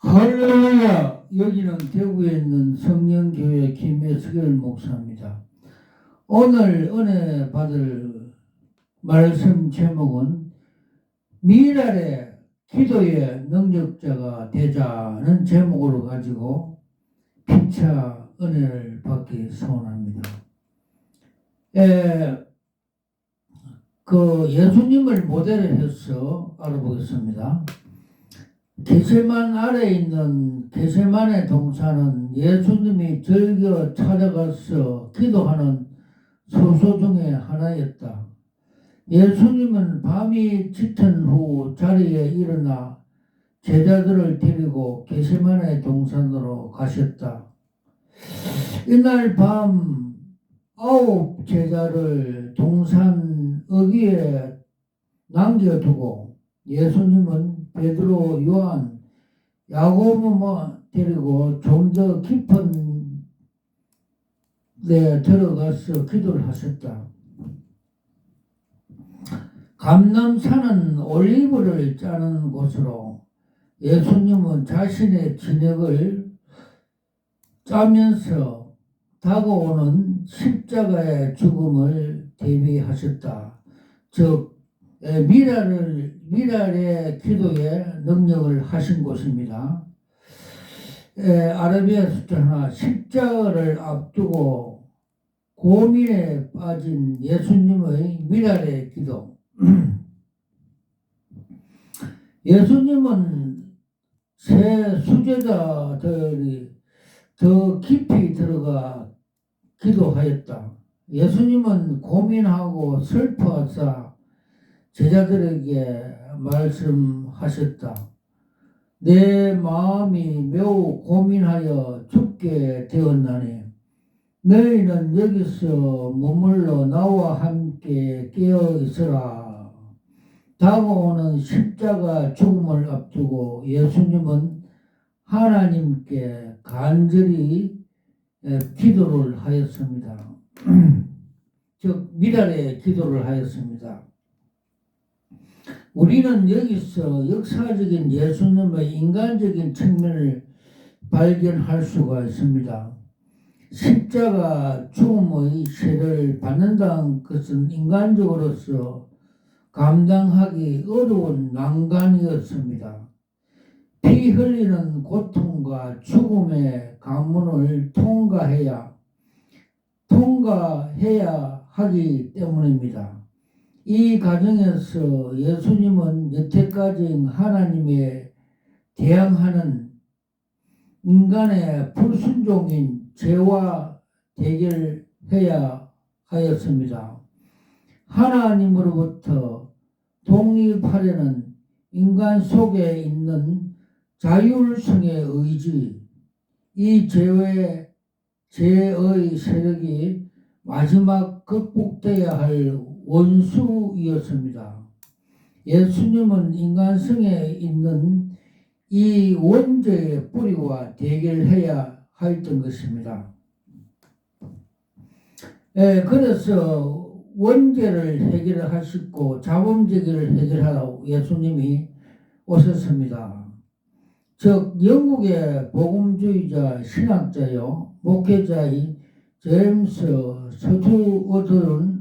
할렐루야. 여기는 대구에 있는 성령교회 김혜석열 목사입니다. 오늘 은혜 받을 말씀 제목은 미랄의 기도의 능력자가 되자는 제목으로 가지고 피차 은혜를 받기 소원합니다. 예수님을 모델로 해서 알아보겠습니다. 게세만 아래에 있는 게세만의 동산은 예수님이 즐겨 찾아가서 기도하는 소소 중에 하나였다. 예수님은 밤이 짙은 후 자리에 일어나 제자들을 데리고 게세만의 동산으로 가셨다. 이날 밤 9 제자를 동산 어귀에 남겨두고 예수님은 베드로, 요한, 야고보만 데리고 좀 더 깊은 데 들어가서 기도를 하셨다. 감람산은 올리브를 짜는 곳으로 예수님은 자신의 진액을 짜면서 다가오는 십자가의 죽음을 대비하셨다. 즉 미랄의 기도에 능력을 하신 곳입니다. 아라비아 숫자 하나, 십자가를 앞두고 고민에 빠진 예수님의 미랄의 기도. 예수님은 세 수제자들이 더 깊이 들어가 기도하였다. 예수님은 고민하고 슬퍼하사 제자들에게 말씀하셨다. 내 마음이 매우 고민하여 죽게 되었나니 너희는 여기서 머물러 나와 함께 깨어 있으라. 다가오는 십자가 죽음을 앞두고 예수님은 하나님께 간절히 기도를 하였습니다. 즉 미랄의 기도를 하였습니다. 우리는 여기서 역사적인 예수님의 인간적인 측면을 발견할 수가 있습니다. 십자가 죽음의 세를 받는다는 것은 인간적으로서 감당하기 어려운 난관이었습니다. 피 흘리는 고통과 죽음의 가문을 통과해야 하기 때문입니다. 이 과정에서 예수님은 여태까지 하나님에 대항하는 인간의 불순종인 죄와 대결해야 하였습니다. 하나님으로부터 독립하려는 인간 속에 있는 자율성의 의지, 이 죄의 세력이 마지막 극복되어야 할 원수이었습니다. 예수님은 인간성에 있는 이 원죄의 뿌리와 대결해야 했던 것입니다. 그래서 원죄를 해결하시고 자범죄를 해결하라고 예수님이 오셨습니다. 즉 영국의 복음주의자 신학자요 목회자의 제임스 스튜어트는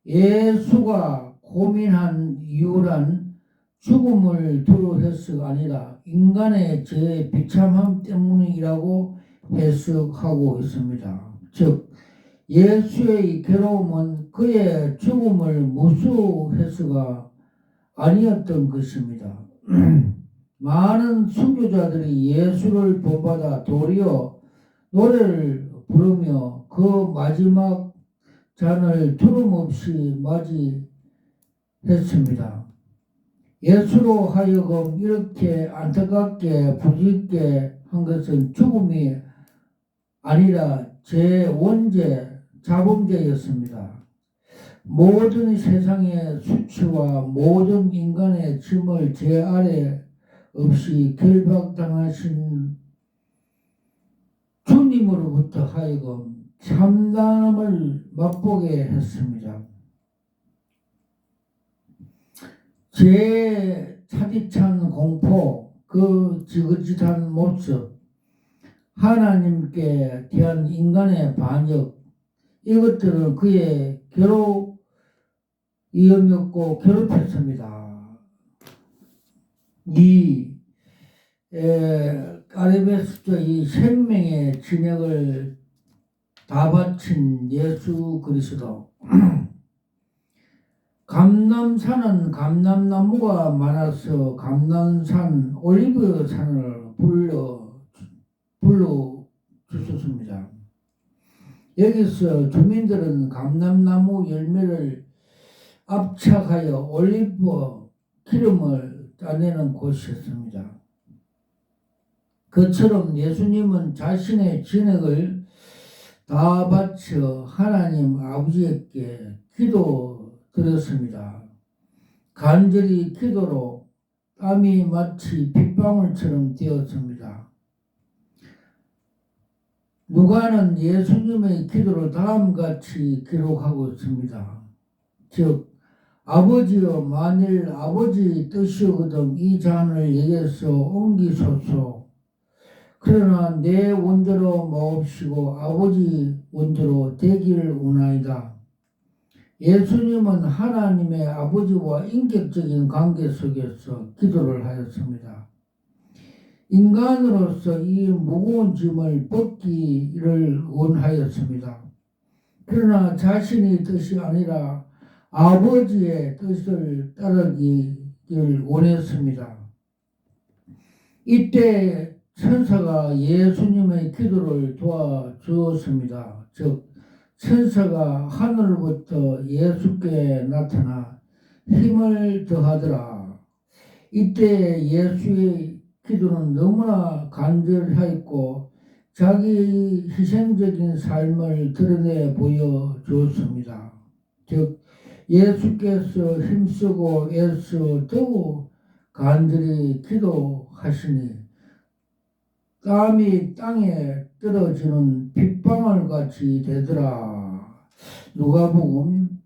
예수가 고민한 이유란 죽음을 두려워해서가 아니라 인간의 죄의 비참함 때문이라고 해석하고 있습니다. 즉 예수의 괴로움은 그의 죽음을 무수해서가 아니었던 것입니다. 많은 순교자들이 예수를 본받아 도리어 노래를 부르며 그 마지막 잔을 두려움없이 맞이했습니다. 예수로 하여금 이렇게 안타깝게 부질게 한 것은 죽음이 아니라 제 원죄, 자범죄였습니다. 모든 세상의 수치와 모든 인간의 짐을 제 아래 없이 결박당하신 주님으로부터 하여금 참담을 맛보게 했습니다. 제 차디찬 공포, 그 지긋지긋한 모습, 하나님께 대한 인간의 반역, 이것들은 그의 이음이었고 괴롭혔습니다. 까르베스도 이 생명의 진액을 다 바친 예수 그리스도. 감람산은 감람나무가 많아서 감람산 올리브산을 불러 주셨습니다. 여기서 주민들은 감람나무 열매를 압착하여 올리브 기름을 따내는 곳이었습니다. 그처럼 예수님은 자신의 진액을 다 바쳐 하나님 아버지께 기도드렸습니다. 간절히 기도로 땀이 마치 빗방울처럼 되었습니다. 누가는 예수님의 기도를 다음같이 기록하고 있습니다. 즉, 아버지여, 만일 아버지 뜻이거든 이 잔을 내게서 옮기소서. 그러나 내 원대로 마옵시고 아버지 원대로 되기를 원하이다. 예수님은 하나님의 아버지와 인격적인 관계 속에서 기도를 하였습니다. 인간으로서 이 무거운 짐을 벗기를 원하였습니다. 그러나 자신의 뜻이 아니라 아버지의 뜻을 따르기를 원했습니다. 이때 천사가 예수님의 기도를 도와주었습니다. 즉, 천사가 하늘부터 예수께 나타나 힘을 더하더라. 이때 예수의 기도는 너무나 간절하였고 자기 희생적인 삶을 드러내 보여주었습니다. 즉, 예수께서 힘쓰고 애써 더욱 간절히 기도하시니 땀이 땅에 떨어지는 빗방울 같이 되더라. 누가복음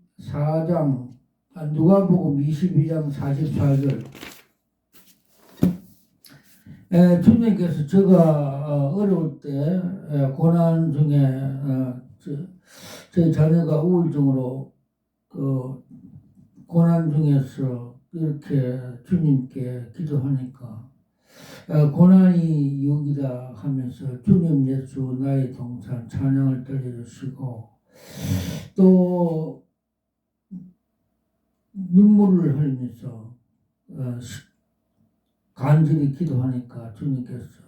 22장 44절. 주님께서 제가 어려울 때 고난 중에 제 자녀가 우울증으로 고난 중에서 이렇게 주님께 기도하니까 고난이 유익이다 하면서 주님 예수 나의 동산 찬양을 들려주시고 또 눈물을 흘리면서 간절히 기도하니까 주님께서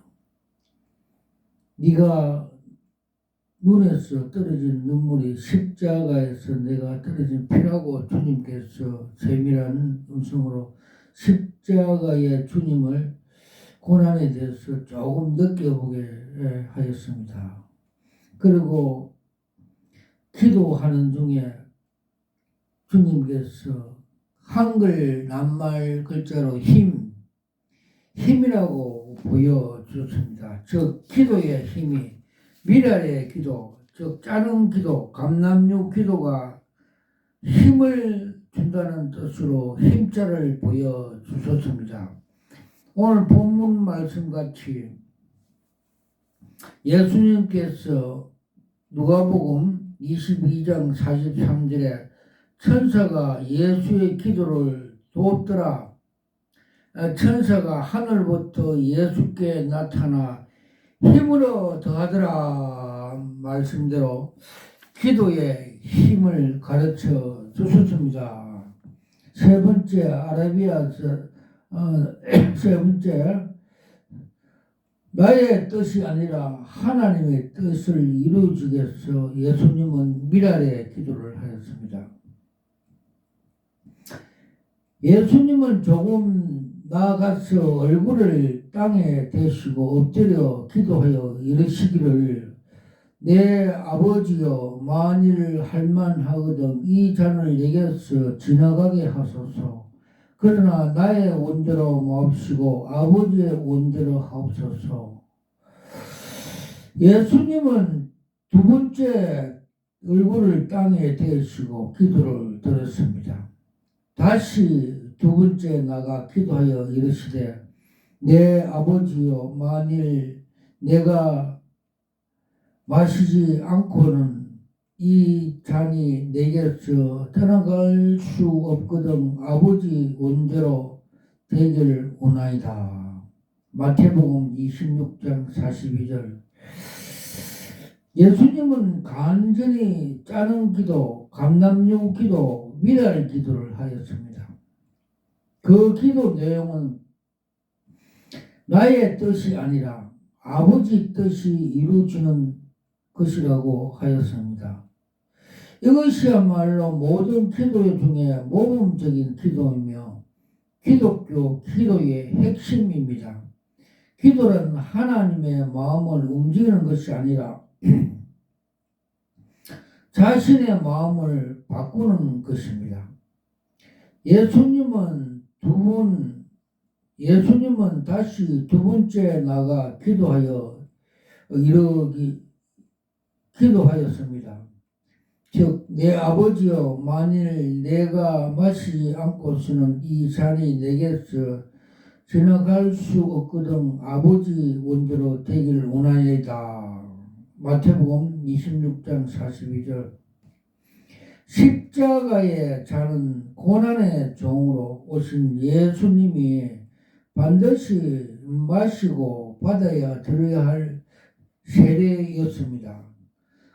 네가 눈에서 떨어진 눈물이 십자가에서 내가 떨어진 피라고 주님께서 세밀한 음성으로 십자가의 주님을 고난에 대해서 조금 느껴보게 하였습니다. 그리고 기도하는 중에 주님께서 한글 낱말 글자로 힘이라고 보여주셨습니다. 즉 기도의 힘이 미랄의 기도, 즉 짜는 기도, 감람류 기도가 힘을 준다는 뜻으로 힘자를 보여주셨습니다. 오늘 본문 말씀같이 예수님께서 누가복음 22장 43절에 천사가 예수의 기도를 돕더라. 천사가 하늘부터 예수께 나타나 힘으로 더하더라 말씀대로 기도의 힘을 가르쳐 주셨습니다. 세 번째 세 번째 나의 뜻이 아니라 하나님의 뜻을 이루어주기 위해서 예수님은 미랄의 기도를 하였습니다. 예수님은 조금 나아가서 얼굴을 땅에 대시고 엎드려 기도하여 이르시기를 내 아버지여 만일 할만하거든 이 잔을 내게서 지나가게 하소서. 그러나 나의 원대로 마옵시고 아버지의 원대로 하옵소서. 예수님은 두 번째 얼굴을 땅에 대시고 기도를 드렸습니다. 다시 두 번째 나가 기도하여 이르시되 내 아버지여, 만일 내가 마시지 않고는 이 잔이 내게서 떠나갈 수 없거든 아버지 원대로 되기를 원하이다. 마태복음 26장 42절. 예수님은 간절히 짜는 기도, 감남용 기도, 미랄 기도를 하였습니다. 그 기도 내용은 나의 뜻이 아니라 아버지 뜻이 이루어지는 것이라고 하였습니다. 이것이야말로 모든 기도 중에 모범적인 기도이며 기독교 기도의 핵심입니다. 기도는 하나님의 마음을 움직이는 것이 아니라 자신의 마음을 바꾸는 것입니다. 예수님은 다시 두 번째 나가 기도하였습니다. 즉, 내 아버지여, 만일 내가 마시지 않고서는 이 잔이 내게서 지나갈 수 없거든 아버지 원대로 되기를 원하이다. 마태복음 26장 42절. 십자가의 잔은 고난의 종으로 오신 예수님이 반드시 마시고 받아야 들어야 할 세례였습니다.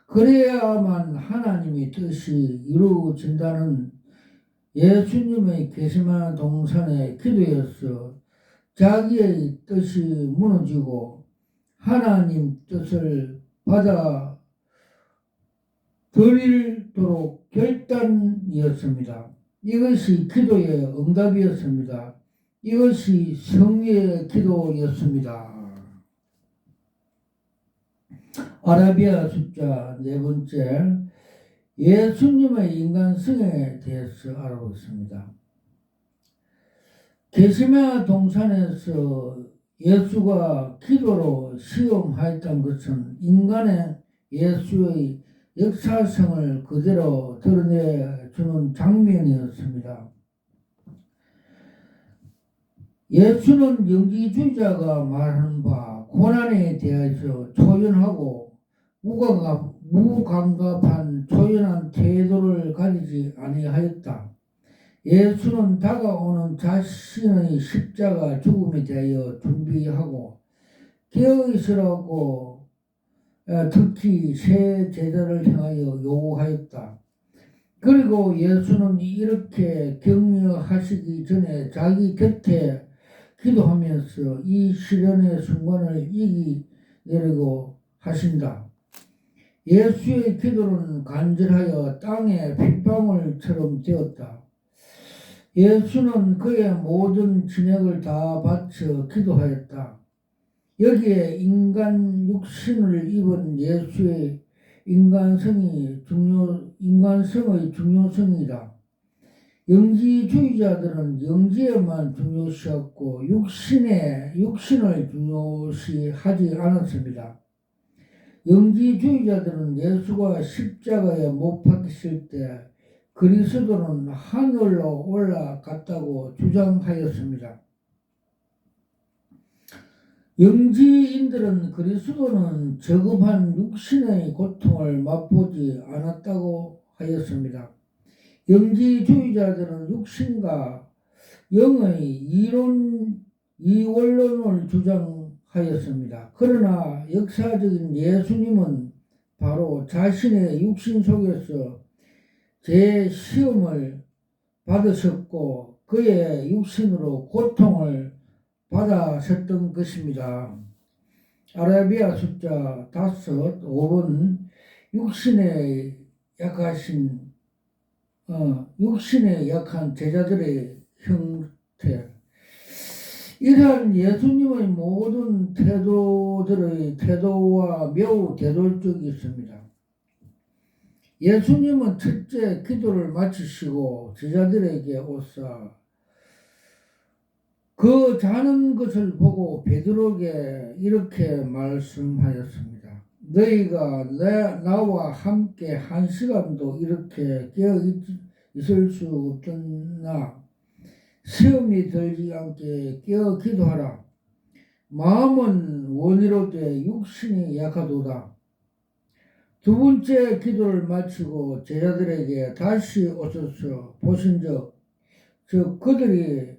그래야만 하나님의 뜻이 이루어진다는 예수님의 게세마네 동산의 기도였어. 자기의 뜻이 무너지고 하나님 뜻을 받아 드리도록 결단이었습니다. 이것이 기도의 응답이었습니다. 이것이 성의의 기도였습니다. 아라비아 숫자 4번째, 예수님의 인간성에 대해서 알아보겠습니다. 게세마네 동산에서 예수가 기도로 시험하였던 것은 인간의 예수의 역사성을 그대로 드러내주는 장면이었습니다. 예수는 영지주의자가 말하는 바 고난에 대해서 초연하고 무감갑한 초연한 태도를 가지지 아니하였다. 예수는 다가오는 자신의 십자가 죽음에 대하여 준비하고 깨어있으라고 특히 새 제자를 향하여 요구하였다. 그리고 예수는 이렇게 격려하시기 전에 자기 곁에 기도하면서 이 시련의 순간을 이기려고 하신다. 예수의 기도는 간절하여 땅의 빗방울처럼 되었다. 예수는 그의 모든 진액을 다 바쳐 기도하였다. 여기에 인간 육신을 입은 예수의 인간성의 중요성이다. 영지주의자들은 영지에만 중요시했고 육신을 중요시하지 않았습니다. 영지주의자들은 예수가 십자가에 못 박히실 때 그리스도는 하늘로 올라갔다고 주장하였습니다. 영지인들은 그리스도는 저급한 육신의 고통을 맛보지 않았다고 하였습니다. 영지주의자들은 육신과 영의 이원론을 주장하였습니다. 그러나 역사적인 예수님은 바로 자신의 육신 속에서 제 시험을 받으셨고 그의 육신으로 고통을 받아셨던 것입니다. 아라비아 숫자 5번 육신에 약한 제자들의 형태. 이러한 예수님의 모든 태도와 매우 대돌적이었습니다. 예수님은 첫째 기도를 마치시고 제자들에게 오사 그 자는 것을 보고 베드로에게 이렇게 말씀하였습니다. 너희가 나와 함께 1시간도 이렇게 깨어 있을 수 없겠나? 시험이 들지 않게 깨어 기도하라. 마음은 원이로되 육신이 약하도다. 두 번째 기도를 마치고 제자들에게 다시 오셔서 보신즉 그들이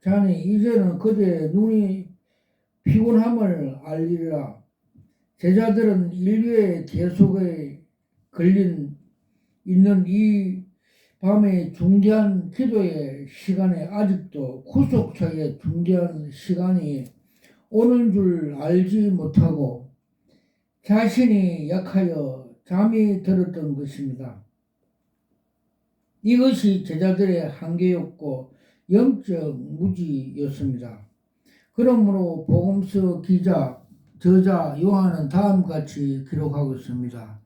자니 이제는 그들의 눈이 피곤함을 알리라. 제자들은 인류의 계속에 걸린 있는 이 밤의 중대한 기도의 시간에 아직도 구속차의 중대한 시간이 오는 줄 알지 못하고 자신이 약하여 잠이 들었던 것입니다. 이것이 제자들의 한계였고 영적 무지였습니다. 그러므로 복음서 저자 요한은 다음같이 기록하고 있습니다.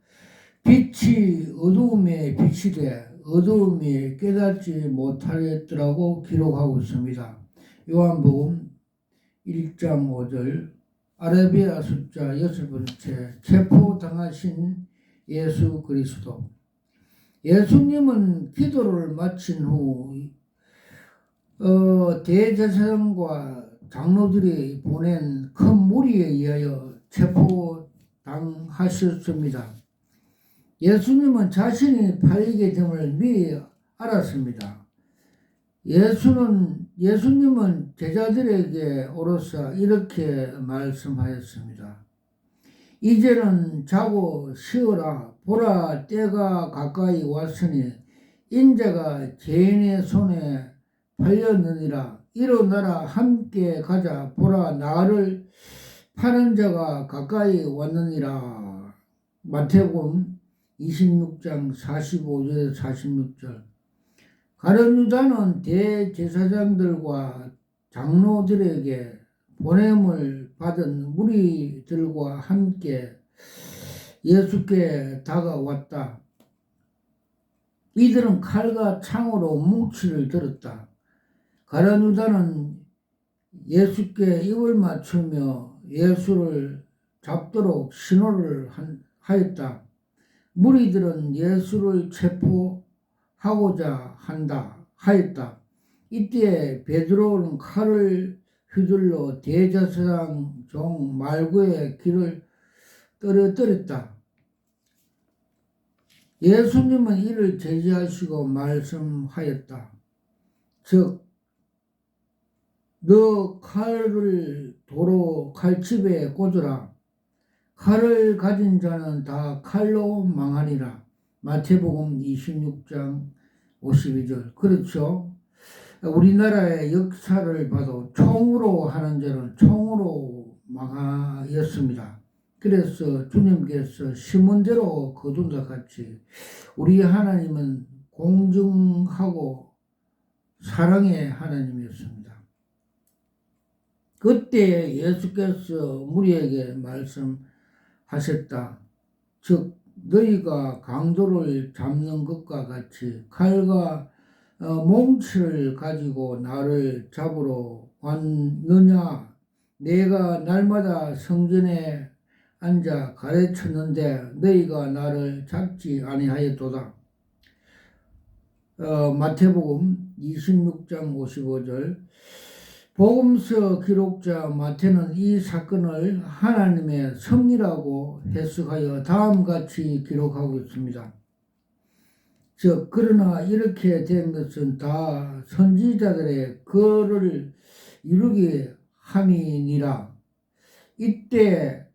빛이 어두움에 빛이 돼 어두움이 깨닫지 못하였더라고 기록하고 있습니다. 요한복음 1장 5절. 아라비아 숫자 6번째. 체포당하신 예수 그리스도. 예수님은 기도를 마친 후 대제사장과 장로들이 보낸 큰 무리에 의하여 체포당하셨습니다. 예수님은 자신이 팔리게 됨을 미리 알았습니다. 예수님은 제자들에게 오로서 이렇게 말씀하였습니다. 이제는 자고 쉬어라. 보라, 때가 가까이 왔으니 인자가 죄인의 손에 팔렸느니라. 일어나라, 함께 가자. 보라, 나를 파는 자가 가까이 왔느니라. 마태복음 26장 45절 46절. 가룟 유다는 대제사장들과 장로들에게 보냄을 받은 무리들과 함께 예수께 다가왔다. 이들은 칼과 창으로 뭉치를 들었다. 가룟 유다는 예수께 입을 맞추며 예수를 잡도록 신호를 하였다. 무리들은 예수를 체포하고자 하였다. 이때 베드로는 칼을 휘둘러 대제사장 종 말고의 길을 떨어뜨렸다. 예수님은 이를 제지하시고 말씀하였다. 즉, 너 칼을 도로 칼집에 꽂으라. 칼을 가진 자는 다 칼로 망하니라. 마태복음 26장 52절. 그렇죠. 우리나라의 역사를 봐도 총으로 하는 자는 총으로 망하였습니다. 그래서 주님께서 심은 대로 거둔다 같이 우리 하나님은 공정하고 사랑의 하나님이었습니다. 그때 예수께서 무리에게 말씀하셨다. 즉 너희가 강도를 잡는 것과 같이 칼과 몽치를 가지고 나를 잡으러 왔느냐. 내가 날마다 성전에 앉아 가르쳤는데 너희가 나를 잡지 아니하였도다. 마태복음 26장 55절. 복음서 기록자 마태는 이 사건을 하나님의 섭리라고 해석하여 다음같이 기록하고 있습니다. 즉 그러나 이렇게 된 것은 다 선지자들의 글을 이루게 함이니라. 이때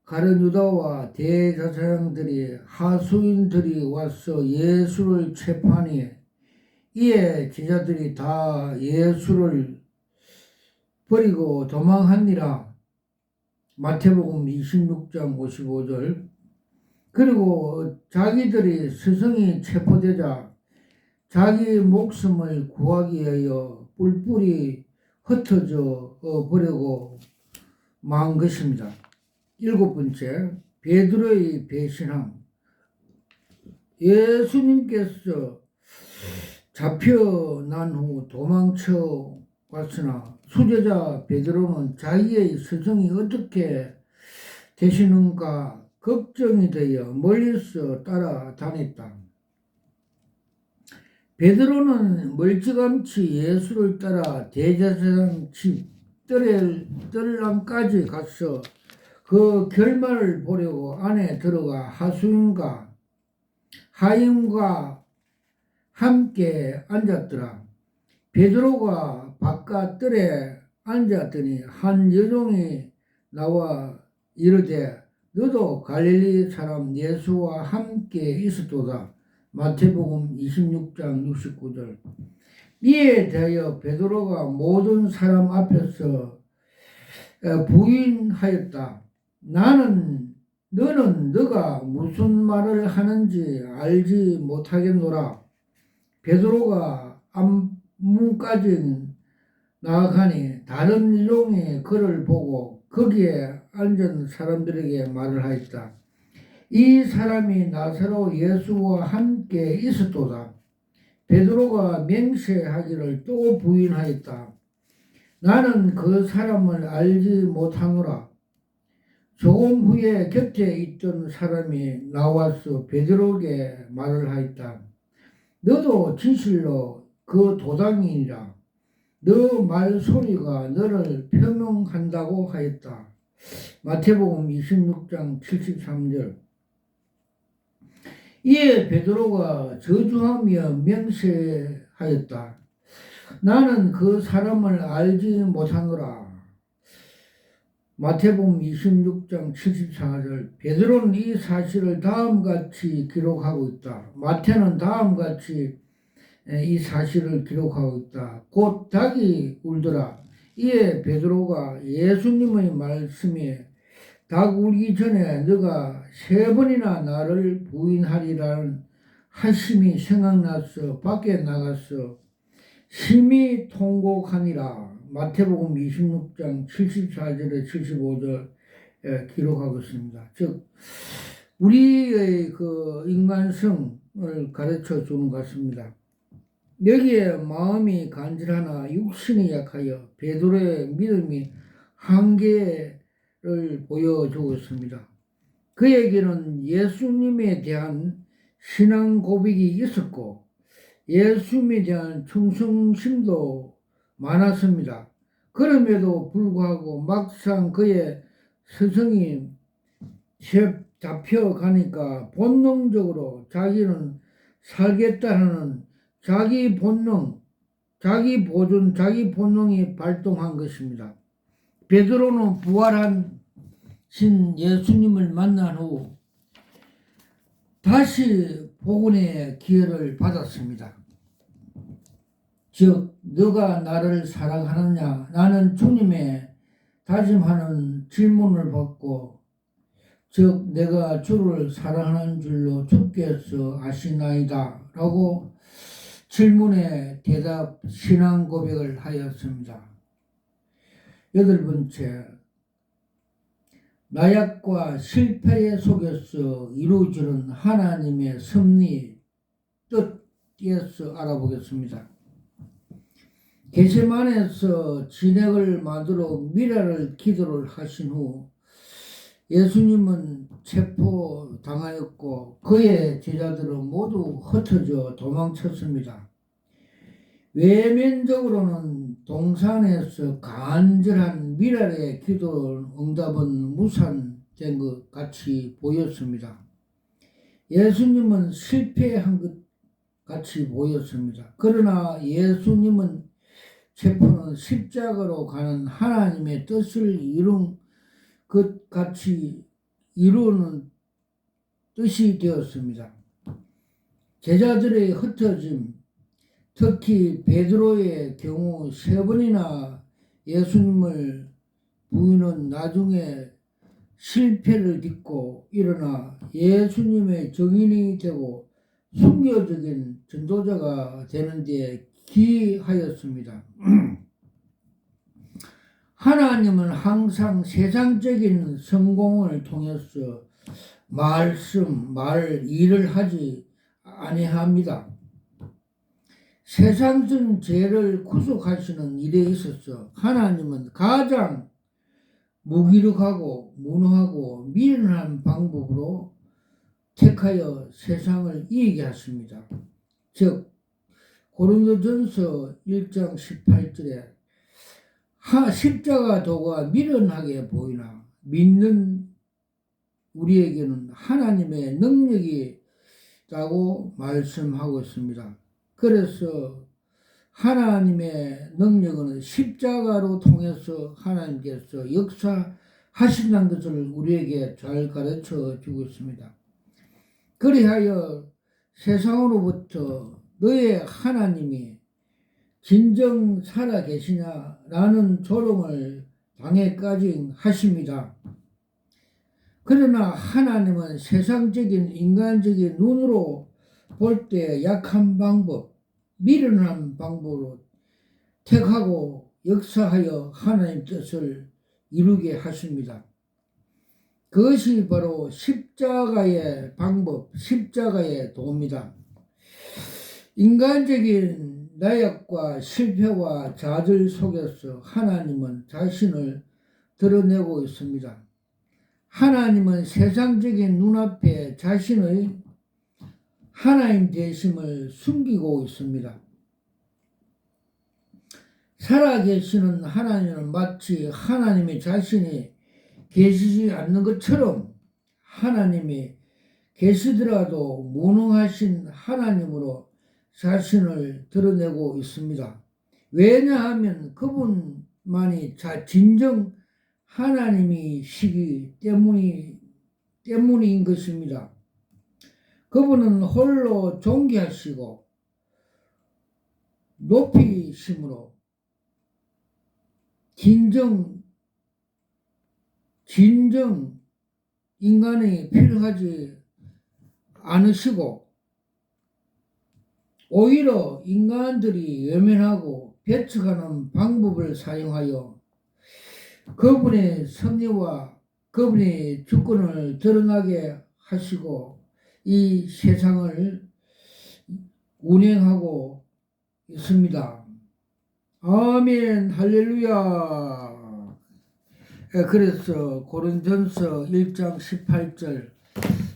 가룟 유다와 대제사장들이 하수인들이 와서 예수를 체포하니 이에 제자들이 다 예수를 버리고 도망하니라. 마태복음 26장 55절. 그리고 자기들이 스승이 체포되자 자기 목숨을 구하기 위하여 뿔뿔이 흩어져 버리고 만 것입니다. 7번째, 베드로의 배신함. 예수님께서 잡혀난 후 도망쳐 왔으나 수제자 베드로는 자기의 스승이 어떻게 되시는가 걱정이 되어 멀리서 따라다녔다. 베드로는 멀찌감치 예수를 따라 대제사장 집 뜰랑까지 가서 그 결말을 보려고 안에 들어가 하수인과 하임과 함께 앉았더라. 베드로가 바깥 뜰에 앉았더니 한 여종이 나와 이르되 너도 갈릴리 사람 예수와 함께 있었도다. 마태복음 26장 69절. 이에 대하여 베드로가 모든 사람 앞에서 부인하였다. 너는 너가 무슨 말을 하는지 알지 못하겠노라. 베드로가 앞문까지 나아가니 다른 여종이 그를 보고 거기에 앉은 사람들에게 말을 하였다. 이 사람이 나사로 예수와 함께 있었도다. 베드로가 맹세하기를 또 부인하였다. 나는 그 사람을 알지 못하노라. 조금 후에 곁에 있던 사람이 나와서 베드로에게 말을 하였다. 너도 진실로 그 도당이니라. 너 말소리가 너를 표명한다고 하였다. 마태복음 26장 73절. 이에 베드로가 저주하며 맹세하였다. 나는 그 사람을 알지 못하노라. 마태복음 26장 74절. 베드로는 이 사실을 다음같이 기록하고 있다. 마태는 다음같이 이 사실을 기록하고 있다. 곧 닭이 울더라. 이에 베드로가 예수님의 말씀에 닭 울기 전에 너가 3번이나 나를 부인하리라는 하심이 생각나서 밖에 나가서 심히 통곡하니라. 마태복음 26장 74절에 75절 기록하고 있습니다. 즉 우리의 그 인간성을 가르쳐 주는 것 같습니다. 여기에 마음이 간절하나 육신이 약하여 베드로의 믿음이 한계를 보여주고 있습니다. 그에게는 예수님에 대한 신앙 고백이 있었고 예수님에 대한 충성심도 많았습니다. 그럼에도 불구하고 막상 그의 스승이 잡혀가니까 본능적으로 자기는 살겠다는 자기 본능, 자기 보존, 자기 본능이 발동한 것입니다. 베드로는 부활한 신 예수님을 만난 후 다시 복음의 기회를 받았습니다. 즉 너가 나를 사랑하느냐? 나는 주님의 다짐하는 질문을 받고 즉 내가 주를 사랑하는 줄로 주께서 아시나이다 라고 질문에 대답 신앙 고백을 하였습니다. 8번째, 나약과 실패의 속에서 이루어지는 하나님의 섭리 뜻에서 알아보겠습니다. 겟세마네에서 진액을 만들어 미라를 기도를 하신 후 예수님은 체포당하였고 그의 제자들은 모두 흩어져 도망쳤습니다. 외면적으로는 동산에서 간절한 미랄의 기도 응답은 무산된 것 같이 보였습니다. 예수님은 실패한 것 같이 보였습니다. 그러나 예수님은 체포는 십자가로 가는 하나님의 뜻을 이룬 것 같이 이루는 뜻이 되었습니다. 제자들의 흩어짐, 특히 베드로의 경우 3번이나 예수님을 부인은 나중에 실패를 딛고 일어나 예수님의 증인이 되고 순교적인 전도자가 되는 데 기하였습니다. 하나님은 항상 세상적인 성공을 통해서 일을 하지 아니합니다. 세상적인 죄를 구속하시는 일에 있어서 하나님은 가장 무기력하고 무능하고 미련한 방법으로 택하여 세상을 이기게 하십니다. 즉 고린도전서 1장 18절에 십자가 도가 미련하게 보이나 믿는 우리에게는 하나님의 능력이 있다고 말씀하고 있습니다. 그래서 하나님의 능력은 십자가로 통해서 하나님께서 역사하신다는 것을 우리에게 잘 가르쳐 주고 있습니다. 그리하여 세상으로부터 너의 하나님이 진정 살아 계시냐라는 조롱을 당해까지 하십니다. 그러나 하나님은 세상적인 인간적인 눈으로 볼 때 약한 방법, 미련한 방법으로 택하고 역사하여 하나님 뜻을 이루게 하십니다. 그것이 바로 십자가의 방법, 십자가의 도입니다. 인간적인 나약과 실패와 좌절 속에서 하나님은 자신을 드러내고 있습니다. 하나님은 세상적인 눈앞에 자신의 하나님 되심을 숨기고 있습니다. 살아계시는 하나님은 마치 하나님이 자신이 계시지 않는 것처럼 하나님이 계시더라도 무능하신 하나님으로 자신을 드러내고 있습니다. 왜냐하면 그분만이 진정 하나님이시기 때문인 것입니다. 그분은 홀로 존귀하시고 높이심으로 진정 인간이 필요하지 않으시고 오히려 인간들이 외면하고 배척하는 방법을 사용하여 그분의 섭리와 그분의 주권을 드러나게 하시고 이 세상을 운행하고 있습니다. 아멘, 할렐루야. 그래서 고린전서 1장 18절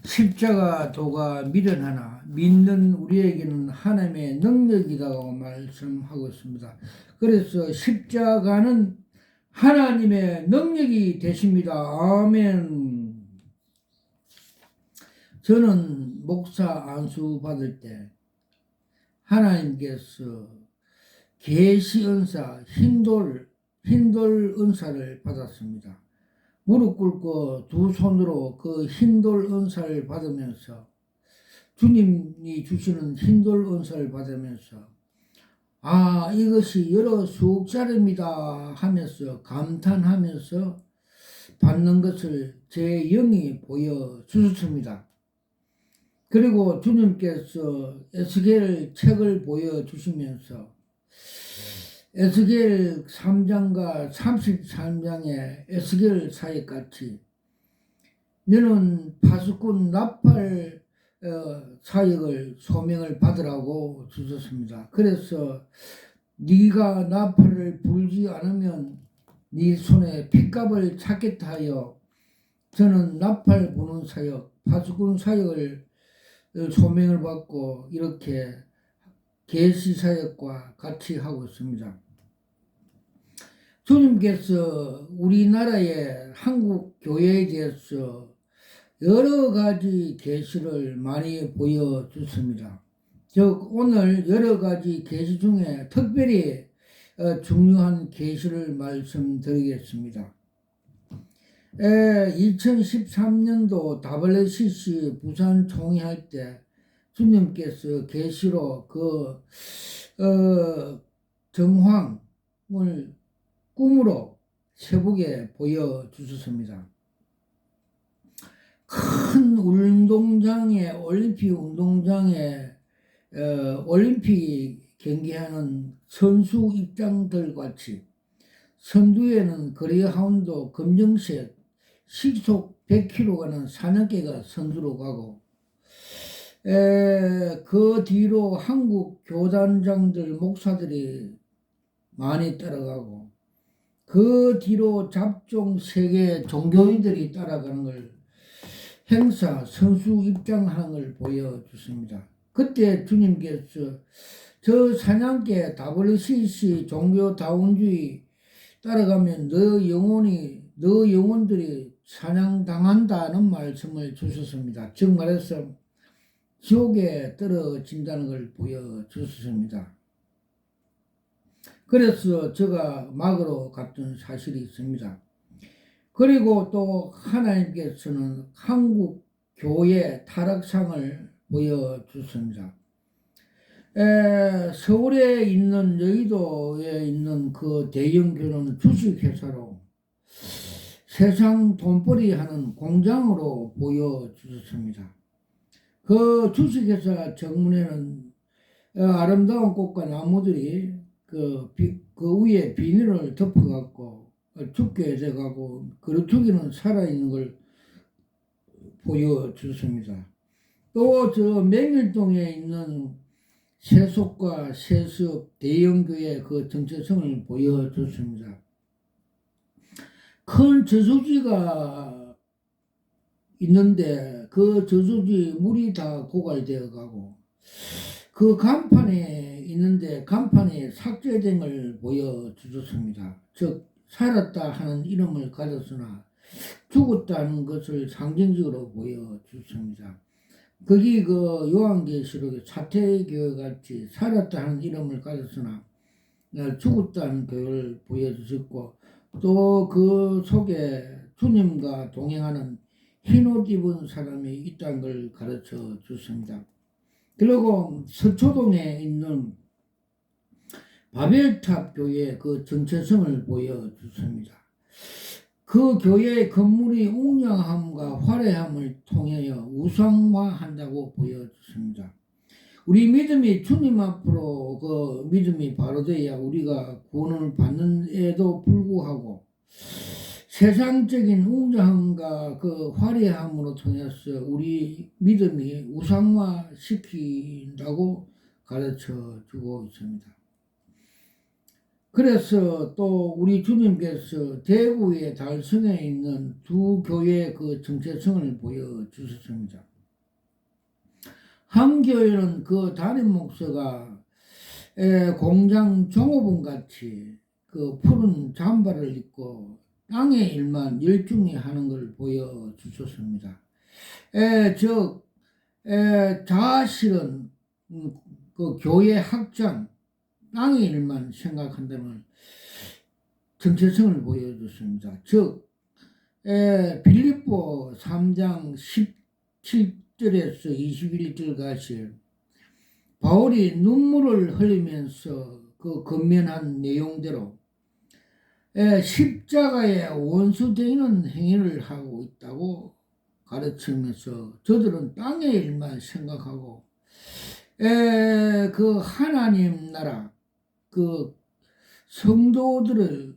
십자가 도가 미련하나 믿는 우리에게는 하나님의 능력이라고 말씀하고 있습니다. 그래서 십자가는 하나님의 능력이 되십니다. 아멘. 저는 목사 안수 받을 때 하나님께서 계시 은사, 흰돌 은사를 받았습니다. 무릎 꿇고 두 손으로 그 흰돌 은사를 받으면서 주님이 주시는 흰돌 은사를 받으면서 이것이 여러 수억짜리입니다 하면서 감탄하면서 받는 것을 제 영이 보여주셨습니다. 그리고 주님께서 에스겔 책을 보여주시면서 에스겔 3장과 33장의 에스겔 사역같이 너는 파수꾼 나팔 사역을 소명을 받으라고 주셨습니다. 그래서 네가 나팔을 불지 않으면 네 손에 핏값을 찾겠다 하여 저는 나팔 부는 사역, 파수꾼 사역을 소명을 받고 이렇게 계시 사역과 같이 하고 있습니다. 주님께서 우리나라의 한국 교회에 대해서 여러 가지 계시를 많이 보여주십니다. 즉 오늘 여러 가지 계시 중에 특별히 중요한 계시를 말씀드리겠습니다. 2013년도 WCC 부산 총회할 때 주님께서 계시로 정황을 꿈으로 새벽에 보여주셨습니다. 큰 운동장에 올림픽 경기하는 선수 입장들 같이 선두에는 그레이하운드 검정색 시속 100km 가는 사냥개가 선두로 가고 그 뒤로 한국 교단장들 목사들이 많이 따라가고 그 뒤로 잡종 세계 종교인들이 따라가는 걸 행사 선수 입장하는 걸 보여주십니다. 그때 주님께서 저 사냥개 WCC 종교다운주의 따라가면 너 영혼들이 사냥당한다는 말씀을 주셨습니다. 즉 말해서 지옥에 떨어진다는 걸 보여주셨습니다. 그래서 제가 막으로 갔던 사실이 있습니다. 그리고 또 하나님께서는 한국 교회 타락상을 보여주셨습니다. 서울에 있는 여의도에 있는 그 대형교는 주식회사로 세상 돈벌이 하는 공장으로 보여주셨습니다. 그 주식회사 정문에는 아름다운 꽃과 나무들이 그 위에 비닐을 덮어갖고 죽게 돼가고 그루터기는 살아있는 걸 보여주습니다. 또 저 맹일동에 있는 세속과 세습 대형교회 그 정체성을 보여줬습니다. 큰 저수지가 있는데 그 저수지 물이 다 고갈되어 가고 그 간판에 있는데 간판이 삭제된 걸 보여주셨습니다. 즉 살았다 하는 이름을 가졌으나 죽었다는 것을 상징적으로 보여주셨습니다. 거기 그 요한계시록의 사태교회 같이 살았다 하는 이름을 가졌으나 죽었다는 교회를 보여주셨고 또 그 속에 주님과 동행하는 흰옷 입은 사람이 있다는 걸 가르쳐 주십니다. 그리고 서초동에 있는 바벨탑 교회 그 정체성을 보여주십니다. 그 교회의 건물이 웅장함과 화려함을 통하여 우상화한다고 보여주십니다. 우리 믿음이 주님 앞으로 그 믿음이 바로 돼야 우리가 구원을 받는에도 불구하고 세상적인 웅장함과 그 화려함으로 통해서 우리 믿음이 우상화시킨다고 가르쳐 주고 있습니다. 그래서 또 우리 주님께서 대구의 달성에 있는 두 교회의 그 정체성을 보여주셨습니다. 한 교회는 그 담임 목사가 공장 종업원 같이 그 푸른 잠바를 입고 땅의 일만 열중히 하는 걸 보여주셨습니다. 즉 자실은 그 교회 학장 땅의 일만 생각한다면 정체성을 보여줬습니다. 즉 빌립보 3장 17절에서 21절까지 바울이 눈물을 흘리면서 그 건면한 내용대로 십자가에 원수되는 행위를 하고 있다고 가르치면서 저들은 땅의 일만 생각하고 그 하나님 나라 그 성도들을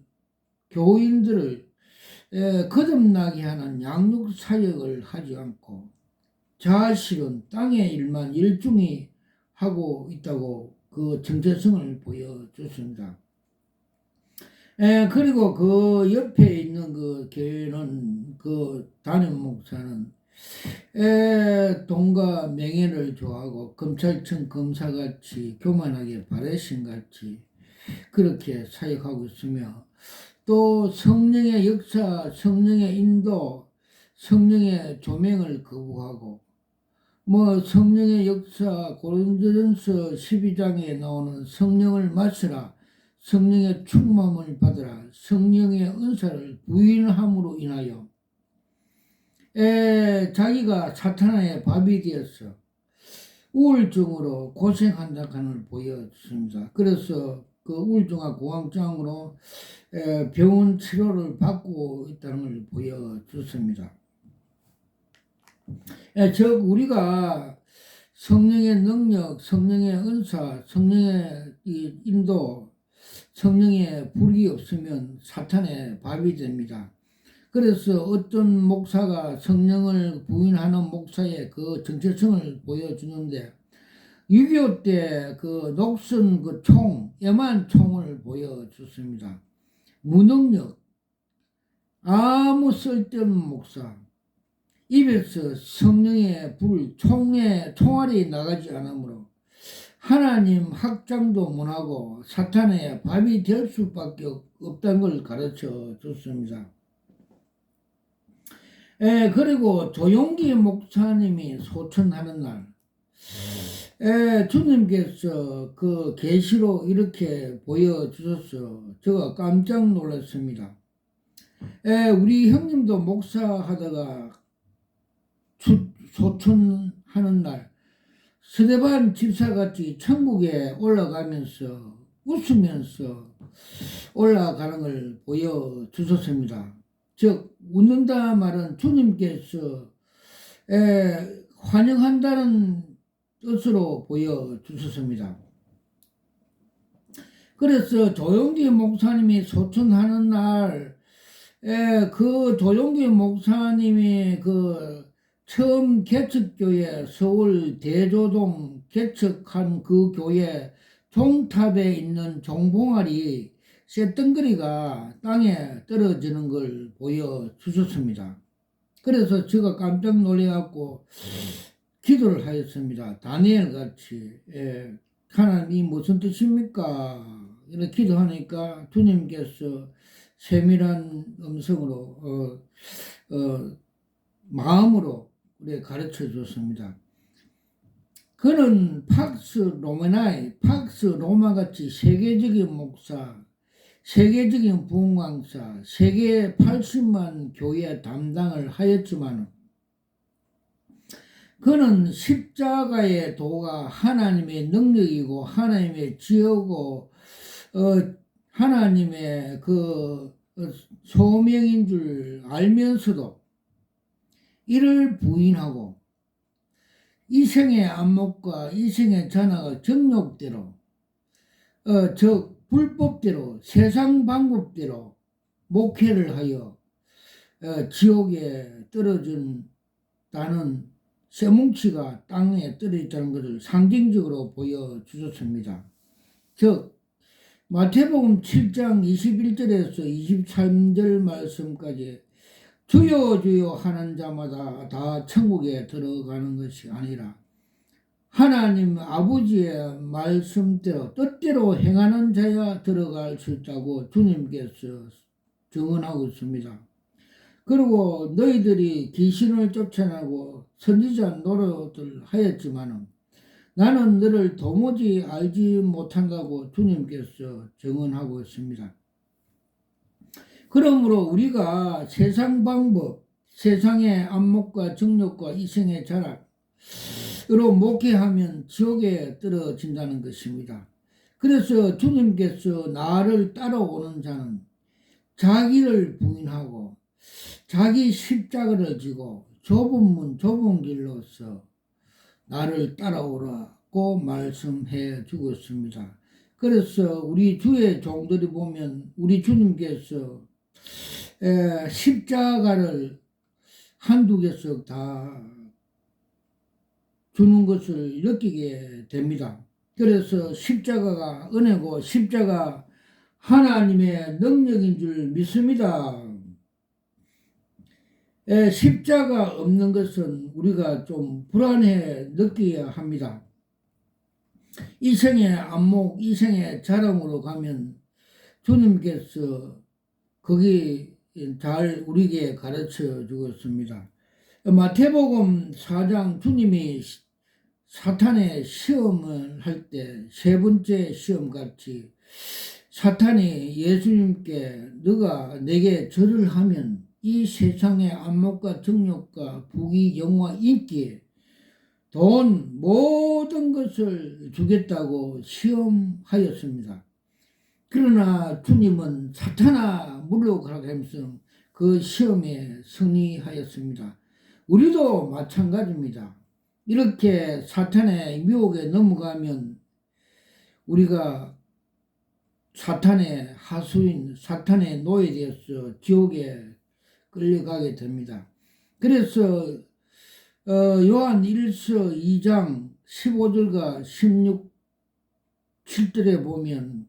교인들을 거듭나게 하는 양육 사역을 하지 않고 자실은 땅의 일만 열중히 하고 있다고 그 정체성을 보여줬습니다. 그리고 그 옆에 있는 그 교회는 그 담임 목사는 돈과 명예를 좋아하고 검찰청 검사같이 교만하게 바레신같이 그렇게 사역하고 있으며 또 성령의 역사, 성령의 인도, 성령의 조명을 거부하고 성령의 역사 고린도전서 12장에 나오는 성령을 마시라, 성령의 충만을 받으라, 성령의 은사를 부인함으로 인하여 자기가 사탄의 밥이 되어서 우울증으로 고생한다는 걸 보여줬습니다. 그래서 그 우울증과 공황장애로 병원 치료를 받고 있다는 걸 보여줬습니다. 즉 우리가 성령의 능력, 성령의 은사, 성령의 인도, 성령의 불이 없으면 사탄의 밥이 됩니다. 그래서 어떤 목사가 성령을 부인하는 목사의 그 정체성을 보여주는데 6.25 때 그 녹슨 그 야만 총을 보여줬습니다. 무능력, 아무 쓸데없는 목사, 입에서 성령의 불, 총알이 나가지 않으므로 하나님 확장도 못하고 사탄의 밥이 될 수밖에 없다는 걸 가르쳐 줬습니다. 그리고 조용기 목사님이 소천하는 날, 주님께서 그 계시로 이렇게 보여주셔서 제가 깜짝 놀랐습니다. 우리 형님도 목사하다가 소천하는 날, 스데반 집사같이 천국에 올라가면서 웃으면서 올라가는 걸 보여주셨습니다. 즉 웃는다 말은 주님께서 환영한다는 뜻으로 보여주셨습니다. 그래서 조용기 목사님이 소천하는 날, 그 조용기 목사님이 그 처음 개척교회 서울 대조동 개척한 그 교회 종탑에 있는 종봉알이 쇳덩거리가 땅에 떨어지는 걸 보여주셨습니다. 그래서 제가 깜짝 놀래갖고 기도를 하였습니다. 다니엘 같이. 하나님이 무슨 뜻입니까? 이렇게 기도하니까 주님께서 세밀한 음성으로 마음으로 우리 가르쳐 줬습니다. 그는 팍스 로마같이 세계적인 목사, 세계적인 부흥강사, 세계 80만 교회 담당을 하였지만 그는 십자가의 도가 하나님의 능력이고 하나님의 지혜고 하나님의 그 소명인 줄 알면서도 이를 부인하고 이생의 안목과 이생의 잔화가 정욕대로 즉 불법대로 세상 방법대로 목회를 하여 지옥에 떨어진다는 쇠뭉치가 땅에 떨어졌다는 것을 상징적으로 보여주셨습니다. 즉 마태복음 7장 21절에서 23절 말씀까지 주여 주여 하는 자마다 다 천국에 들어가는 것이 아니라 하나님 아버지의 말씀대로 뜻대로 행하는 자야 들어갈 수 있다고 주님께서 증언하고 있습니다. 그리고 너희들이 귀신을 쫓아내고 선지자 노릇을 하였지만 나는 너를 도무지 알지 못한다고 주님께서 증언하고 있습니다. 그러므로 우리가 세상 방법, 세상의 안목과 정욕과 이생의 자락으로 목회하면 지옥에 떨어진다는 것입니다. 그래서 주님께서 나를 따라오는 자는 자기를 부인하고 자기 십자가를 지고 좁은 문 좁은 길로서 나를 따라오라고 말씀해 주고 있습니다. 그래서 우리 주의 종들이 보면 우리 주님께서 십자가를 한두 개씩 다 주는 것을 느끼게 됩니다. 그래서 십자가가 은혜고 십자가 하나님의 능력인 줄 믿습니다. 십자가 없는 것은 우리가 좀 불안해 느껴야 합니다. 이생의 안목, 이생의 자랑으로 가면 주님께서 거기 잘 우리에게 가르쳐 주었습니다. 마태복음 4장 주님이 사탄의 시험을 할 때 세 번째 시험같이 사탄이 예수님께 너가 내게 절을 하면 이 세상의 안목과 정욕과 부귀, 영화, 인기, 돈 모든 것을 주겠다고 시험하였습니다. 그러나 주님은 사탄아 물러가라 하면서 그 시험에 승리하였습니다. 우리도 마찬가지입니다. 이렇게 사탄의 미혹에 넘어가면 우리가 사탄의 하수인, 사탄의 노예되어서 지옥에 끌려가게 됩니다. 그래서 요한 1서 2장 15절과 7절에 보면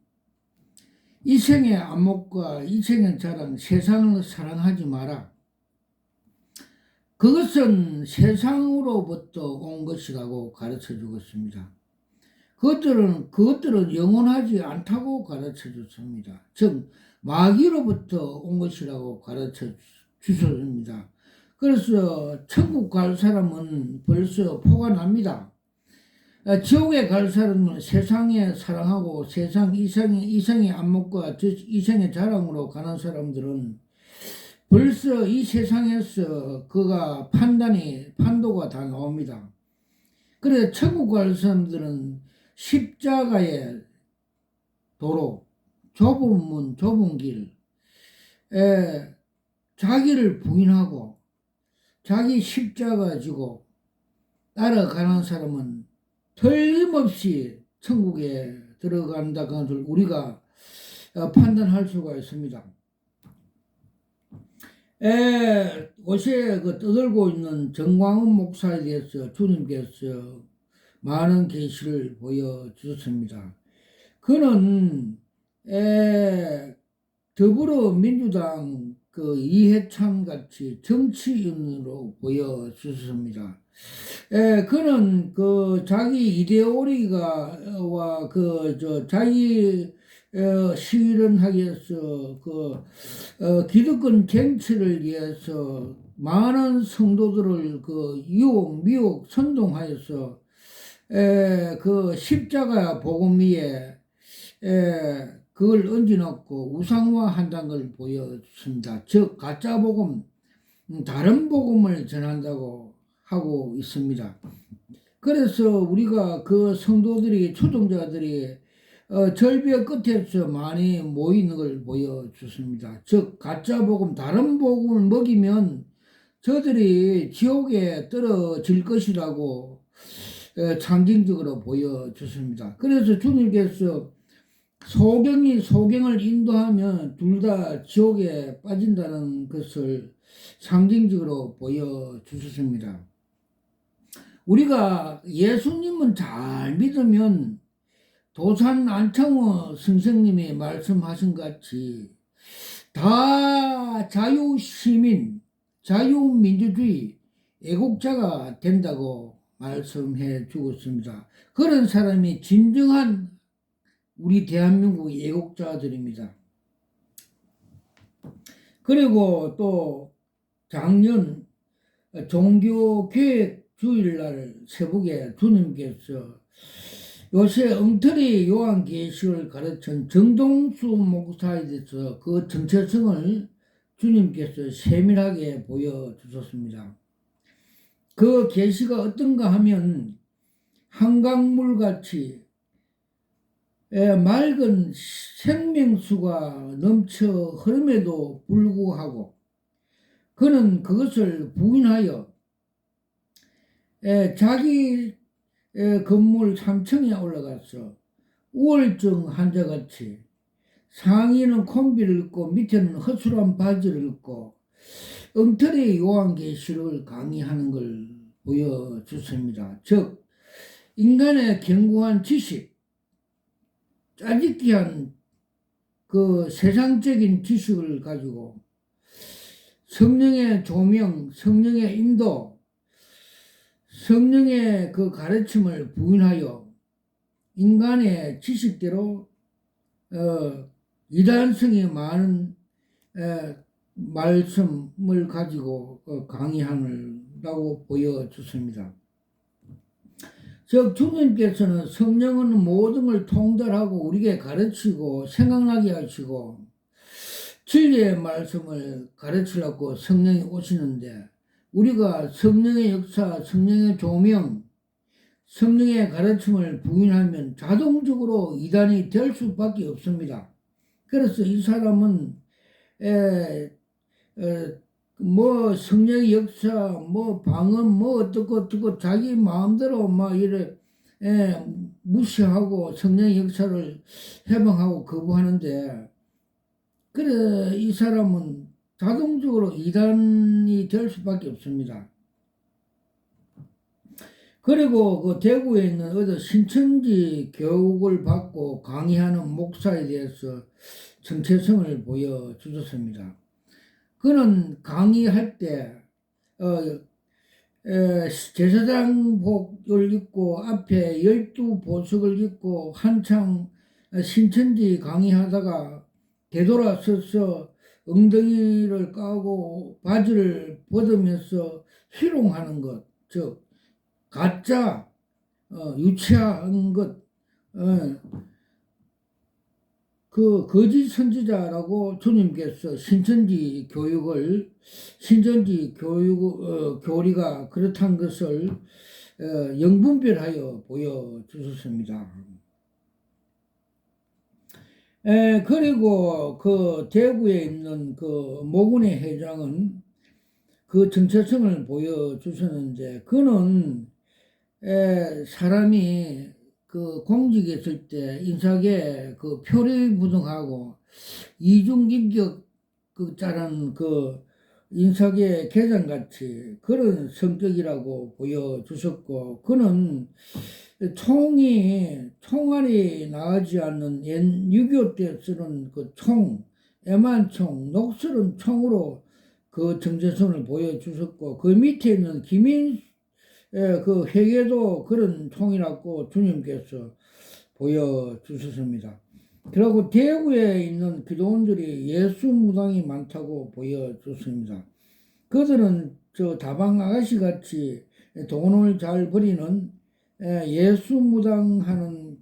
이생의 안목과 이생의 자랑, 세상을 사랑하지 마라. 그것은 세상으로부터 온 것이라고 가르쳐 주었습니다. 그것들은 영원하지 않다고 가르쳐 줬습니다. 즉, 마귀로부터 온 것이라고 가르쳐 주셨습니다. 그래서 천국 갈 사람은 벌써 포가 납니다. 지옥에 갈 사람은 세상에 사랑하고 세상 이상의 안목과 이상의 자랑으로 가는 사람들은 벌써 이 세상에서 그가 판도가 다 나옵니다. 그래 천국 갈 사람들은 십자가의 도로, 좁은 문, 좁은 길, 자기를 부인하고 자기 십자가 지고 따라가는 사람은 틀림없이 천국에 들어간다는 것을 우리가 판단할 수가 있습니다. 옷에 떠들고 있는 정광훈 목사에 대해서 주님께서 많은 계시를 보여주셨습니다. 그는 더불어민주당 이해찬 같이 정치인으로 보여주셨습니다. 그는 자기 이데올로기와 자기 시위를 위해서 기득권 쟁취를 위해서 많은 성도들을 유혹, 미혹, 선동하여서 십자가 복음 위에 그걸 얹어놓고 우상화한다는 걸 보여줍니다. 즉 가짜 복음, 다른 복음을 전한다고 하고 있습니다. 그래서 우리가 성도들이 초종자들이 절벽 끝에서 많이 모이는 걸 보여줬습니다. 즉 가짜 복음, 다른 복음을 먹이면 저들이 지옥에 떨어질 것이라고 상징적으로 보여줬습니다. 그래서 주님께서 소경을 인도하면 둘 다 지옥에 빠진다는 것을 상징적으로 보여주셨습니다. 우리가 예수님은 잘 믿으면 도산 안창호 선생님이 말씀하신 같이 다 자유시민, 자유민주주의, 애국자가 된다고 말씀해 주었습니다. 그런 사람이 진정한 우리 대한민국 애국자들입니다. 그리고 또 작년 종교개혁주일날 새벽에 주님께서 요새 엉터리 요한계시를 가르친 정동수 목사에 대해서 그 정체성을 주님께서 세밀하게 보여주셨습니다. 그 계시가 어떤가 하면 한강물같이 맑은 생명수가 넘쳐 흐름에도 불구하고 그는 그것을 부인하여 자기 건물 3층에 올라가서 우울증 환자같이 상의는 콤비를 입고 밑에는 허술한 바지를 입고 엉터리 요한계시를 강의하는 걸 보여줬습니다. 즉 인간의 견고한 지식, 짜집기한 세상적인 지식을 가지고 성령의 조명, 성령의 인도, 성령의 가르침을 부인하여 인간의 지식대로 이단성이 많은 말씀을 가지고 강의하느라고 보여줬습니다. 즉 주님께서는 성령은 모든 걸 통달하고 우리에게 가르치고 생각나게 하시고 진리의 말씀을 가르치려고 성령이 오시는데 우리가 성령의 역사, 성령의 조명, 성령의 가르침을 부인하면 자동적으로 이단이 될 수밖에 없습니다. 그래서 이 사람은 성령의 역사, 방언, 어떻고 자기 마음대로 무시하고 성령의 역사를 해방하고 거부하는데, 그래, 이 사람은 자동적으로 이단이 될 수밖에 없습니다. 그리고 대구에 있는 어디 신천지 교육을 받고 강의하는 목사에 대해서 정체성을 보여주셨습니다. 그는 강의할 때 제사장복을 입고 앞에 12보석을 입고 한창 신천지 강의하다가 되돌아서서 엉덩이를 까고 바지를 벗으면서 희롱하는 것, 즉 가짜 유치한 것, 그 거짓 선지자라고 주님께서 신천지 교리가 그렇다는 것을 영분별하여 보여주셨습니다. 그리고 그 대구에 있는 그 모군의 회장은 그 정체성을 보여주셨는데, 그는 사람이 그 공직에 있을 때 인사계 그 표리부동하고 이중인격 그 짜란 그 인사계 계장같이 그런 성격이라고 보여주셨고, 그는 총알이 나가지 않는 옛 6.25 때 쓰는 그 애만총, 녹슬은 총으로 그 정체성을 보여주셨고, 그 밑에 있는 그 회계도 그런 총이라고 주님께서 보여주셨습니다. 그리고 대구에 있는 기도원들이 예수 무당이 많다고 보여줬습니다. 그들은 저 다방 아가씨 같이 돈을 잘 버리는 예수 무당하는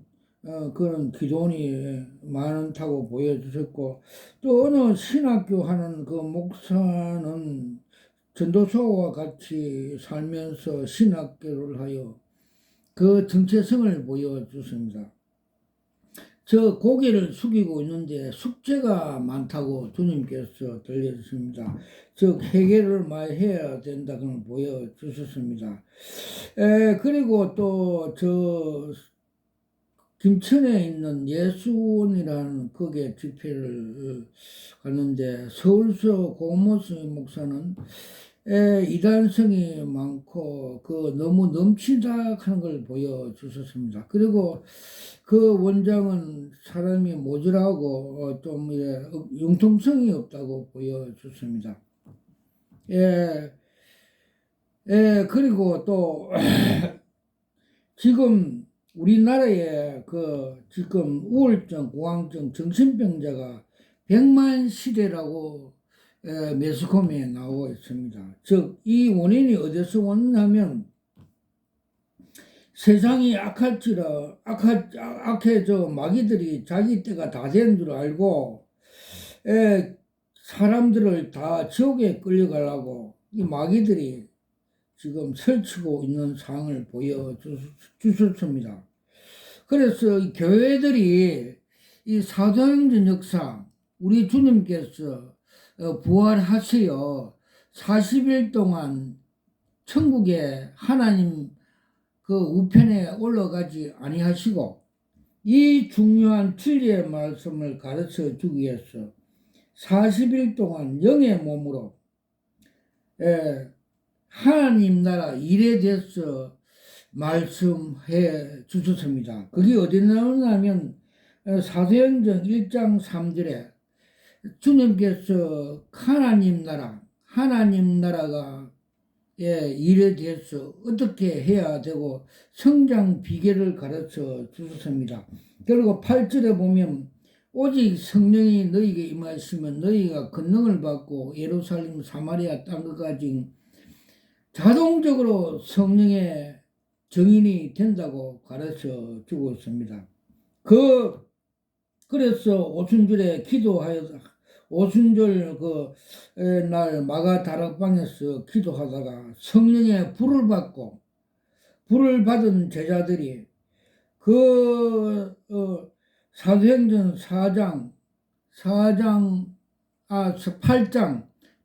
그런 기도원이 많다고 보여주셨고, 또 어느 신학교 하는 그 목사는 전도사와 같이 살면서 신학교를 하여 그 정체성을 보여주십니다. 저 고개를 숙이고 있는데 숙제가 많다고 주님께서 들려주십니다. 즉 회개를 많이 해야 된다고 보여주셨습니다. 그리고 또 저 김천에 있는 예수원이라는 거기에 집회를 갔는데, 서울서 고모스 목사는 이단성이 많고 그 너무 넘친다 하는 걸 보여주셨습니다. 그리고 그 원장은 사람이 모질하고 좀 융통성이 없다고 보여줬습니다. 그리고 또 지금 우리나라에 지금 우울증, 공황증, 정신병자가 100만 시대라고 매스컴에 나오고 있습니다. 즉, 이 원인이 어디서 왔냐면, 세상이 악해져 마귀들이 자기 때가 다 된 줄 알고, 사람들을 다 지옥에 끌려가려고 이 마귀들이 지금 설치고 있는 상황을 보여주셨습니다. 그래서 이 교회들이 이 사도행전 역사, 우리 주님께서 부활하세요 40일 동안 천국에 하나님 그 우편에 올라가지 아니하시고, 이 중요한 진리의 말씀을 가르쳐 주기 위해서 40일 동안 영의 몸으로 하나님 나라 일에 대해서 말씀해 주셨습니다. 그게 어디 나오냐면 사도행전 1장 3절에 주님께서 하나님 나라가 일에 대해서 어떻게 해야 되고 성장 비결을 가르쳐 주셨습니다. 그리고 8절에 보면 오직 성령이 너희에게 임하시면 너희가 권능을 받고 예루살렘 사마리아 땅끝까지 자동적으로 성령의 정인이 된다고 가르쳐 주고 있습니다. 그래서 오순절 날 마가 다락방에서 기도하다가 성령의 불을 받은 제자들이 사도행전 8장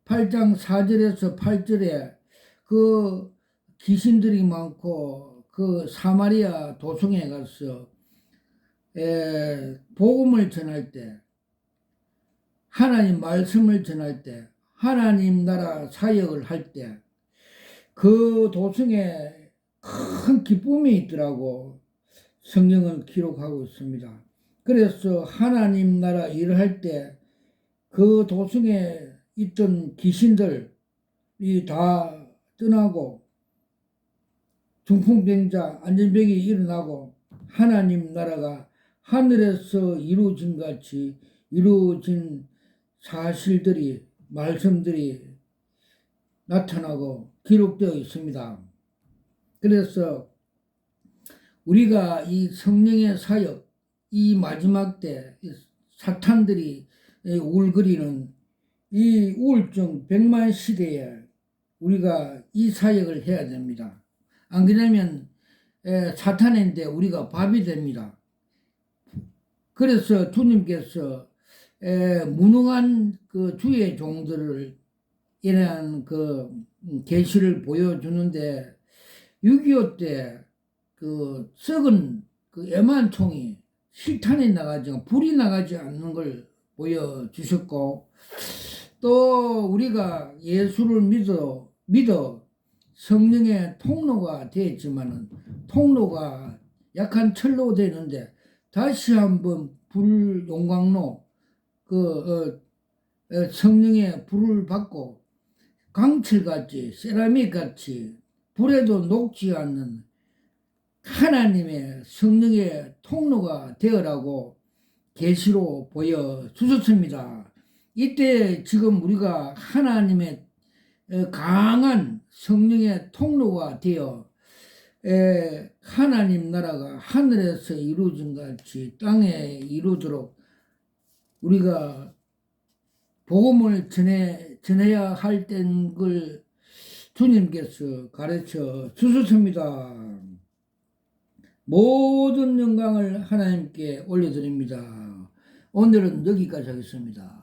4절에서 8절에 그 귀신들이 많고 그 사마리아 도성에 가서 복음을 전할 때, 하나님 말씀을 전할 때, 하나님 나라 사역을 할 때 그 도성에 큰 기쁨이 있더라고 성경은 기록하고 있습니다. 그래서 하나님 나라 일을 할 때 그 도성에 있던 귀신들이 다 떠나고 중풍병자 안전병이 일어나고 하나님 나라가 하늘에서 이루어진 같이 이루어진 사실들이 말씀들이 나타나고 기록되어 있습니다. 그래서 우리가 이 성령의 사역, 이 마지막 때 사탄들이 울거리는 이 우울증 백만 시대에 우리가 이 사역을 해야 됩니다. 안 그러면 사탄인데 우리가 밥이 됩니다. 그래서 주님께서 무능한 그 주의 종들을 이러한 그 계시를 보여주는데 6.25 때 그 썩은 그 애만총이 실탄이 나가지 불이 나가지 않는 걸 보여주셨고, 또 우리가 예수를 믿어 성령의 통로가 되었지만은 통로가 약한 철로 되는데 다시 한번 불 용광로 성령의 불을 받고 강철같이 세라믹같이 불에도 녹지 않는 하나님의 성령의 통로가 되어라고 계시로 보여주셨습니다. 이때 지금 우리가 하나님의 강한 성령의 통로가 되어 하나님 나라가 하늘에서 이루어진 같이 땅에 이루도록 우리가 복음을 전해야 할 때인 걸 주님께서 가르쳐 주셨습니다. 모든 영광을 하나님께 올려드립니다. 오늘은 여기까지 하겠습니다.